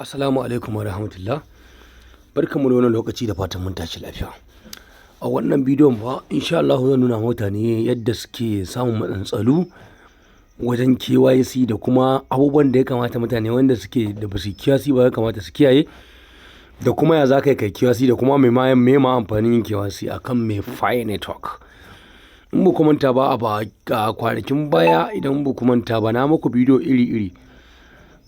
Assalamu alaikum wa rahmatullah. Barkanmu da wannan lokaci da fatan mun tashi lafiya. A wannan bidiyon ba insha Allah zan nuna mutane yadda suke samun matsantsalu wajen KYC da kuma abubuwan da ya kamata mutane wanda suke da basu KYC ba ya kamata su kiyaye, da kuma ya za ka kai KYC da kuma me ma amfanin yin KYC akan mai Pi network. In ba ku manta ba a kwanakin baya, idan ba ku manta ba na muku bidiyo iri-iri.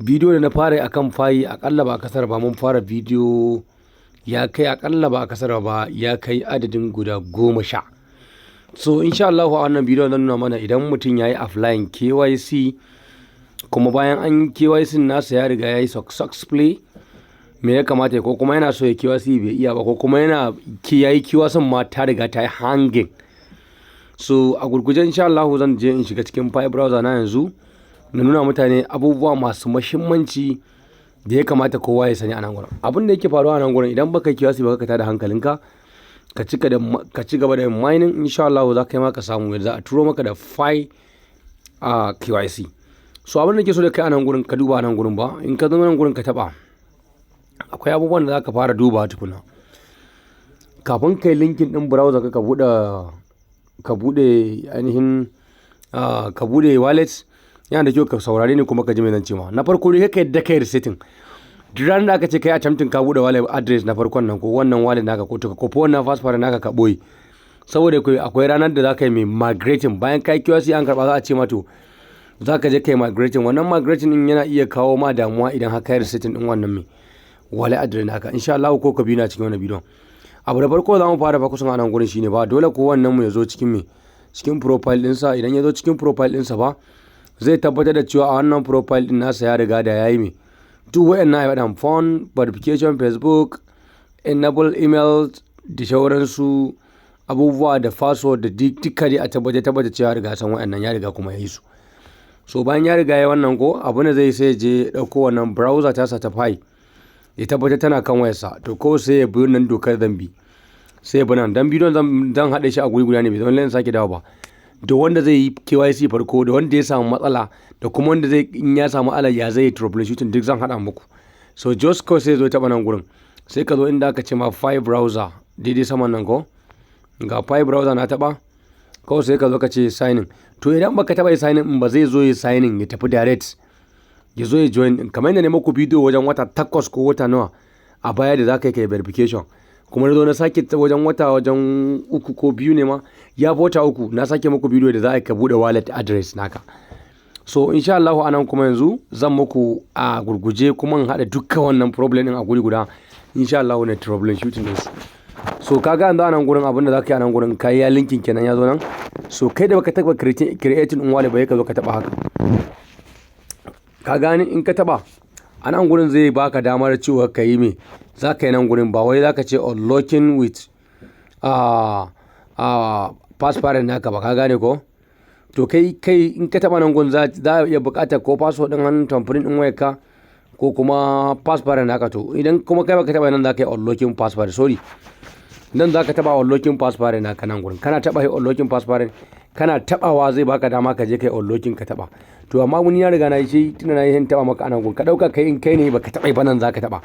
Bidiyo da na fara akan Pi akalla ba kasar ba, mun fara bidiyo ya kai akalla ba kasar ba ya kai adadin guda 10. So insha Allah a wannan bidiyo zan nuna mana idan mutum yayi offline KYC kuma bayan an KYC nasa ya riga yayi successfully, me ya kamata ko kuma yana so ya KYC bai iya ba, ko kuma yana yayi KYC ma ta riga ta yi hanging. So a gurguje insha Allah zan je in shiga cikin Pi browser na yanzu na nuna mutane abubuwa masu muhimmanci da ya kamata kowa ya sani a nan gurin. Abin da yake faruwa a nan gurin, idan baka KYC ba ka tada hankalinka ka ci gaba da mining, insha Allah za ka yi maka samu yadda za a turo maka da Pi a KYC. So abin da ke so da kai a nan gurin, ka duba a nan gurin ba, in ka zo nan gurin ka taba, akwai abubuwan da za ka fara duba tukuna kafin kai linkin din browser ka bude ainihin ka bude wallet. Yana da kyau ka saurare ni kuma ka ji mai zan ce ma. Na farko dai kai da kai resetting. Duk ranar da aka ce kai attempting ka bude wallet address na farkon nan ko wannan wallet naka ko to ko wannan password naka ka boye, saboda akwai ranar da za ka yi mai migrating. Bayan kai KYC an karba za a ce ma to za ka je kai migrating. Wannan migrating din yana iya kawo ma damuwa idan haka resetting din wannan mai wallet address naka. Insha Allah ko ka bi na cikin wannan bidiyon. Abu da farko za mu fara fokusin a nan gurin shine ba dole ko wannan mu ya zo cikin profile ɗinsa. Idan ya zo cikin profile ɗinsa ba, zai tabbatar da cewa a wannan profile din nasa ya riga da yayi mai duk wayannan ayyukan phone verification, Facebook, enable email da sauransu abubuwa da password da duka dai a tabbata cewa ya riga san wayannan, ya riga kuma yayi su. So bayan ya riga yayi wannan ko abu ne zai sai je dauko wannan browser ta sa ta Pi ya tabbata tana kan wayarsa, to ko sai ya bi nan dokar zambi, sai ya bi nan dan bidiyon zan haɗe shi a guri guda ne, bai zama lalle sake dawo ba. Da wanda zai yi KYC farko, da wanda ya samu matsala, da kuma wanda zai in ya samu matsala ya zai troubleshooting, duk zan haɗa muku. So just ko sai zo taɓa nan gurin, sai ka zo inda aka ce ma Pi browser daidai saman nan ko ga Pi browser na taɓa, kawai sai ka zo ka ce sign in. To idan baka taɓa yi sign in ba, zai zo ya sign in ya tafi direct ya zo ya join. Kamar yadda ne muku bidiyo wajen wata 8 ko wata nawa a baya da za ka yi kai verification, kuma na zo na sake wajen 3 ko 2 ne ma, ya fi wata 3 na sake muku bidiyo da za a ka bude wallet address naka. So insha Allah anan kuma yanzu zan muku a gurguje kuma in haɗa dukkan wannan problem din a guri guda, insha Allah ne troubleshooting din su. So kaga yanzu anan gurin abin da za ka yi anan gurin, kai ya linkin kenan ya zo nan. So kai da baka taba creating in wallet ba, ka zo ka taba haka, ka gani in ka taba anan gurin zai baka damar cewa ka yi me za ka yi nan gurin. Ba wai za ka ce unlocking with password naka ba, ka gane ko? To kai in ka taba nan gurin za a iya buƙatar ko password din hannun tamfirin din wayarka ko kuma password naka. To idan kuma kai baka taba nan, za ka yi unlocking password, sorry, nan za ka taba unlocking password naka nan gurin. Kana taba unlocking password, kana tabawa zai baka dama ka je kai unlocking ka taba. To amma wani ya riga na yi shi tunda na yi hin taba maka anan gurin, ka dauka kai in kai ne baka taba ba nan za ka taba.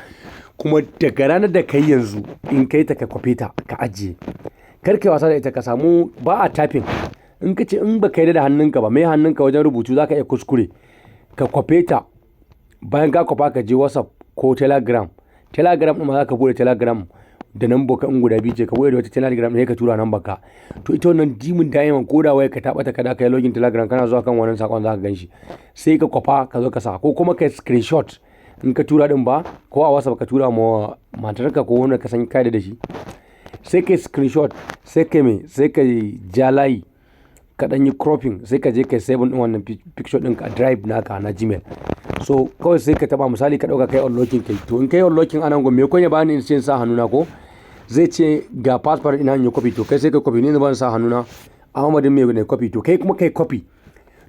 Kuma daga ranar da kai yanzu in kai ta ka kwafe ta ka ajiye, kar kai wasa da ita. Ka samu ba a tapping. In ka ce in baka yi da hannunka ba, mai hannunka wajen rubutu za ka iya kuskure, ka kwafe ta. Bayan ka kwafa ka je WhatsApp ko Telegram ɗin ma za ka bude Telegram da nan boka in guda biyu ce, ka bude da wata Telegram ne ka tura nan baka. To ita wannan dimin da'iman ko da waya ka taɓa ta kada ka yi login Telegram, kana zuwa kan wannan sakon za ka gan shi, sai ka kwafa ka zo ka sa, ko kuma ka screenshot in ka tura din ba, ko a WhatsApp ka tura ma matarka ko wanda ka san kai da shi, sai ka screenshot, sai ka ja layi, ka dan yi cropping, sai ka je ka save din wannan picture din ka drive naka na Gmail. So kawai sai ka taba, misali ka dauka kai unlocking kai. To in kai unlocking anan go me ko ya bani in sai sa hannuna ko zai ce ga password ina yin copy, to kai sai ka copy, ni ban sa hannuna Ahmadin me ne copy, to kai kuma kai copy.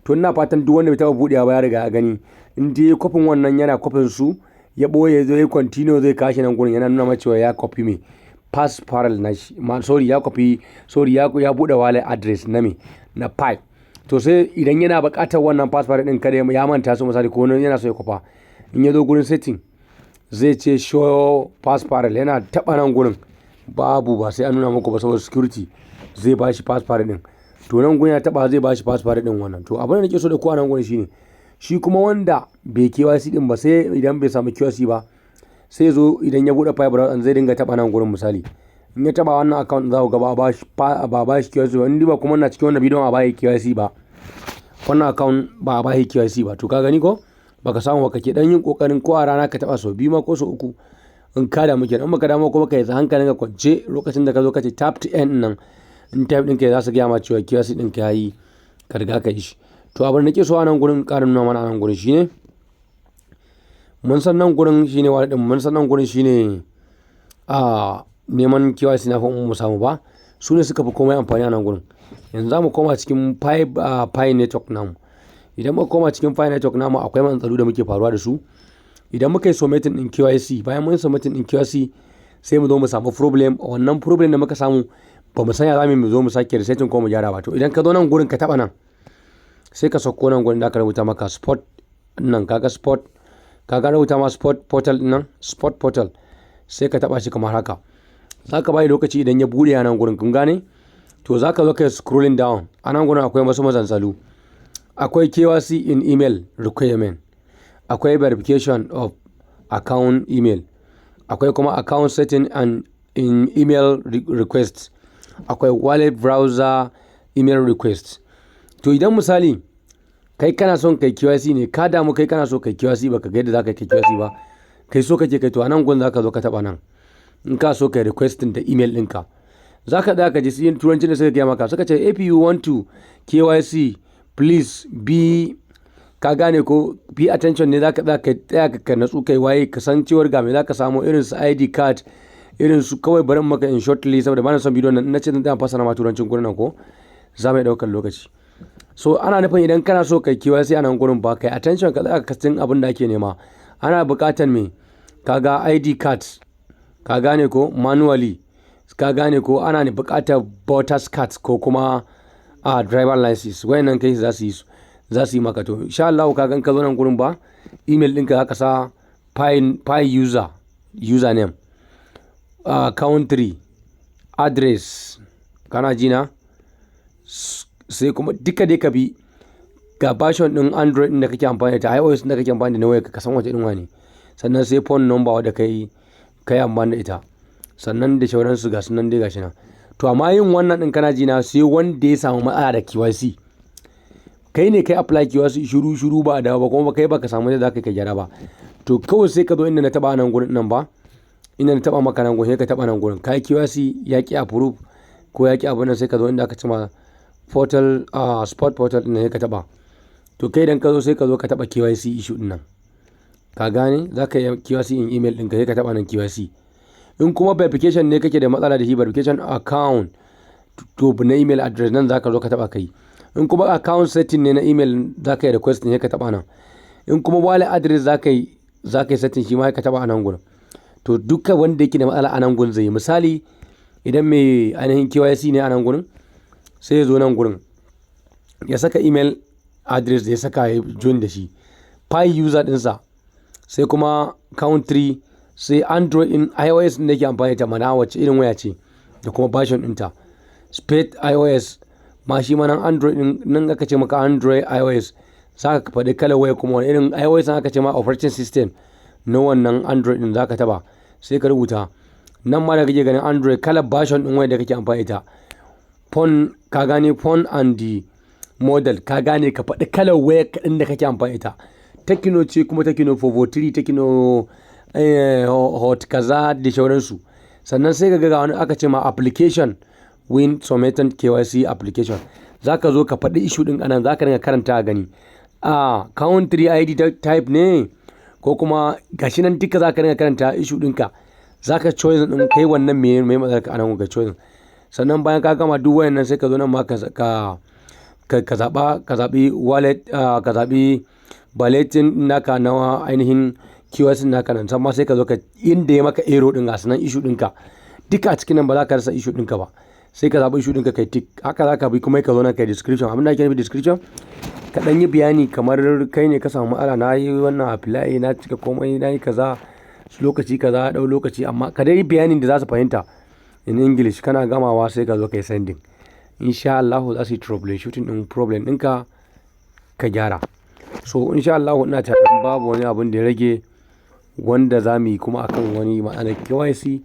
To ina fatan duk wanda bai taba budewa ba ya riga ya gani, in dai copy wannan yana copy su ya boye zai continue zai kashi nan gurin, yana nuna ma cewa ya copy me password na shi, ya bude wallet address na Pi. To sai idan yana buƙatar wannan password din kada ya manta su, misali ko yana so ya kwafa, in ya zo gurin setting zai ce show password yana taɓa nan gurin ba sai an nuna muku ba saboda security zai ba shi password din. To nan gurin ya taɓa zai ba shi password din wannan. To abin da nake so da ku a nan gurin shine shi kuma wanda bai KYC din ba sai idan bai samu KYC ba sai zo idan ya buɗe Pi browser zai dinga taɓa nan gurin misali in ya taɓa wannan account za ku ga ba ba shi KYC ba in ba kuma na cikin wannan bidiyon a ba shi KYC ba wannan account ba a ba shi KYC ba. To ka gani ko baka samu ba kake dan yin kokarin ko a rana ka taɓa sau 2 ma ko sau 3 in ka damu kenan in baka damu kuma ka yi hankalin ka kwance lokacin da ka zo ka ce tap to end nan in tap ɗin ka za su gaya ma cewa KYC ɗin ka yi ka riga ka yi shi. To abin da nake so a nan gurin ƙarin nuna mana a nan gurin shine mun san nan gurin shine wani ɗin mun san nan gurin shine a neman KYC na fa mu samu ba su ne suka fi komai amfani a nan gurin. Yanzu za mu koma cikin Pi network namu. Idan muka koma cikin Pi network namu akwai matsalu da muke faruwa da su. Idan muka yi submitting din KYC bayan mun submitting din KYC sai mu zo mu samu problem wannan problem da muka samu ba mu sanya zamu mu zo mu sake resetting ko mu gyara ba. To idan ka zo nan gurin ka taba nan sai ka sauko nan gurin da aka rubuta maka spot nan kaga spot kaga rubuta ma spot portal nan spot portal sai ka taba shi kamar haka. Zaka bai lokaci idan ya bude a nan gurin kun gane. To zaka zo kai scrolling down a nan gurin akwai wasu mazanzalu. Akwai KYC in email requirement, akwai verification of account email, akwai kuma account setting and in email request, akwai wallet browser email request. To idan misali kai kana son kai KYC ne ka damu kai kana so kai KYC baka ga yadda zaka kai KYC ba kai so kake kai to anan gun zaka zo ka taba nan in ka so kai requesting da email ɗinka zaka da ka ji su yin turanci da suka gaya maka suka ce if you want to KYC please be ka gane ko be attention ne zaka tsaya ka natsu kai waye ka san cewar ga me zaka samu irin su ID card irin su kawai barin maka in shortly saboda bana son bidiyon nan nace zan tsaya fasara ma turancin gurin nan ko za mu daukar lokaci. So ana nufin idan kana so kai KYC a nan gurin ba kai attention ka tsaya ka san abin da ake nema. Ana buƙatar me kaga ID card ka gane ko manually ka gane ko ana ne buƙatar voters card ko kuma driver license wayannan kai za su yi maka. To insha Allah ka gan ka zo nan gurin ba email ɗinka zaka sa Pi username country address kana jina sai kuma duka dai ka bi ga version din Android din da kake amfani da iOS din da kake amfani da na wayarka ka san wace din wani sannan sai phone number wanda kai amfani da ita sannan da shauransu ga sunan dai gashi nan. To amma yin wannan din kana jina sai wanda ya samu matsala da KYC kai ne kai apply KYC shiru ba da ba kuma kai baka samu da zaka kai gyara ba. To kawai sai ka zo inda na taba nan gurin nan ba inda na taba maka nan gurin sai ka taba nan gurin kai KYC ya ki approve ko ya ki abun nan sai ka zo inda aka ce ma portal spot portal din sai ka taba. To kai idan ka zo sai ka zo ka taba KYC issue din nan ka gane zaka yi KYC in email din ka sai ka taba nan KYC. In kuma verification ne kake da matsala da shi verification account to na email address nan zaka zo ka taba kai. In kuma account setting ne na email zaka yi request ne ka taba nan. In kuma wallet address zaka yi setting shi ma ka taba a nan gurin. To duka wanda yake da matsala a nan gurin zai yi misali idan mai ainihin KYC ne a nan gurin sai ya zo nan gurin ya saka email address da ya saka ya join da shi Pi user dinsa sai kuma country sai Android in iOS da ke amfani ta mana wacce irin waya ce da kuma version ɗinta spade iOS ma shi ma nan Android din nan aka ce maka Android iOS za ka faɗi kalar waya kuma wani irin iOS aka ce ma operating system na wannan Android din za ka taba sai ka rubuta nan ma da kake ganin Android kalar version din waya da kake amfani ta phone ka gane phone and the model ka gane ka faɗi kalar waya kaɗin da kake amfani ta Tekno ce kuma Tekno 443 Tekno hot kaza da shauransu sannan sai ka ga wani aka ce ma application win submitted KYC application zaka zo ka faɗi issue din anan zaka dinga karanta a gani country ID type ne ko kuma gashi nan duka zaka dinga karanta issue ɗinka zaka choice din kai wannan me matsalar ka anan ga choice sannan bayan ka gama duk wayannan sai ka zo nan ma ka zaɓi wallet ka zaɓi balletin naka na ainihin KYC naka nan amma sai ka zo ka inda ya maka error din gasu nan issue ɗinka duka a cikin nan ba za ka rasa issue ɗinka ba sai ka zaɓi issue ɗinka kai tick haka za ka bi kuma ka zo nan kai description abin da ake nufi description ka ɗan yi bayani kamar kai ne ka samu matsala na yi wannan apply na cika komai na yi kaza lokaci kaza ya ɗau lokaci, amma ka dai bayanin da za su fahimta in English. Kana gamawa sai ka zo kai sending. Insha Allah za su yi troubleshooting ɗin problem ɗinka ka gyara. So insha Allah ina tunanin babu wani abun da ya rage wanda za mu yi kuma akan wani ma'anar KYC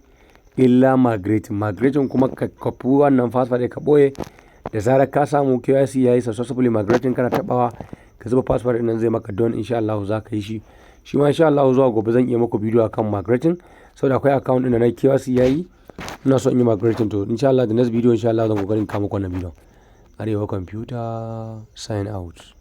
illa migrating kuma ka kafi wannan password ka ɓoye. Da zarar ka samu KYC yayi successfully migrating, kana tabawa ka zuba password ɗin nan zai maka don insha Allah za ka yi shi ma insha Allah zuwa gobe zan iya muku bidiyo akan migrating, saboda akwai account ɗin da na KYC yayi ina so in yi migrating. To insha Allah the next video insha Allah zan kokarin kawo muku wannan bidiyo. Arewa Computer sign out.